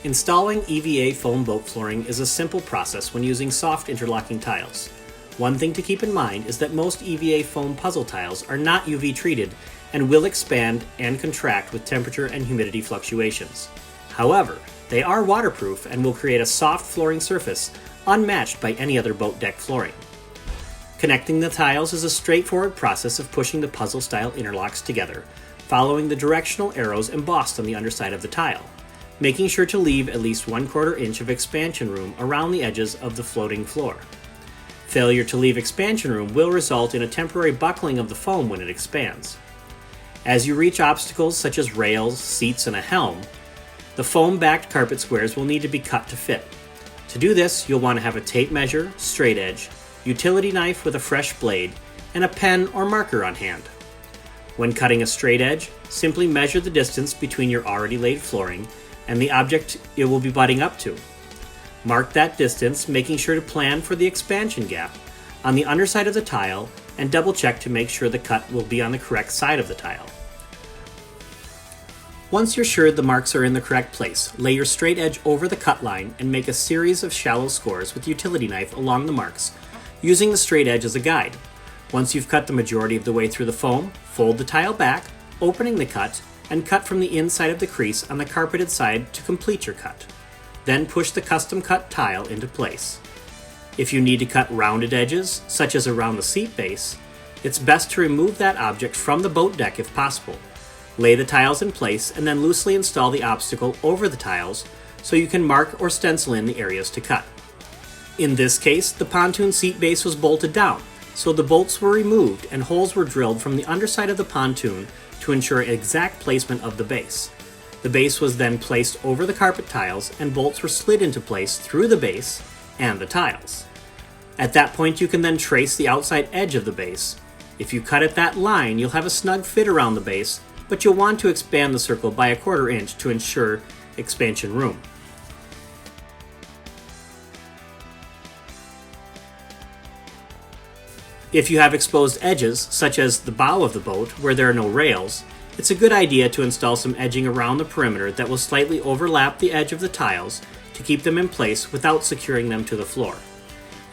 Installing EVA foam boat flooring is a simple process when using soft interlocking tiles. One thing to keep in mind is that most EVA foam puzzle tiles are not UV treated and will expand and contract with temperature and humidity fluctuations. However, they are waterproof and will create a soft flooring surface unmatched by any other boat deck flooring. Connecting the tiles is a straightforward process of pushing the puzzle-style interlocks together, following the directional arrows embossed on the underside of the tile, making sure to leave at least 1/4 inch of expansion room around the edges of the floating floor. Failure to leave expansion room will result in a temporary buckling of the foam when it expands. As you reach obstacles such as rails, seats, and a helm, the foam-backed carpet squares will need to be cut to fit. To do this, you'll want to have a tape measure, straight edge, utility knife with a fresh blade, and a pen or marker on hand. When cutting a straight edge, simply measure the distance between your already laid flooring and the object it will be butting up to. Mark that distance, making sure to plan for the expansion gap on the underside of the tile and double check to make sure the cut will be on the correct side of the tile. Once you're sure the marks are in the correct place, lay your straight edge over the cut line and make a series of shallow scores with utility knife along the marks, using the straight edge as a guide. Once you've cut the majority of the way through the foam, fold the tile back, opening the cut, and cut from the inside of the crease on the carpeted side to complete your cut. Then push the custom cut tile into place. If you need to cut rounded edges, such as around the seat base, it's best to remove that object from the boat deck if possible. Lay the tiles in place and then loosely install the obstacle over the tiles so you can mark or stencil in the areas to cut. In this case, the pontoon seat base was bolted down, so the bolts were removed and holes were drilled from the underside of the pontoon to ensure exact placement of the base. The base was then placed over the carpet tiles and bolts were slid into place through the base and the tiles. At that point, you can then trace the outside edge of the base. If you cut at that line, you'll have a snug fit around the base, but you'll want to expand the circle by 1/4 inch to ensure expansion room. If you have exposed edges, such as the bow of the boat where there are no rails, it's a good idea to install some edging around the perimeter that will slightly overlap the edge of the tiles to keep them in place without securing them to the floor.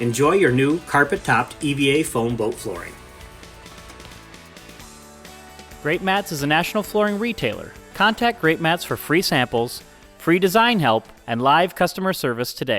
Enjoy your new carpet-topped EVA foam boat flooring. Great Mats is a national flooring retailer. Contact Great Mats for free samples, free design help, and live customer service today.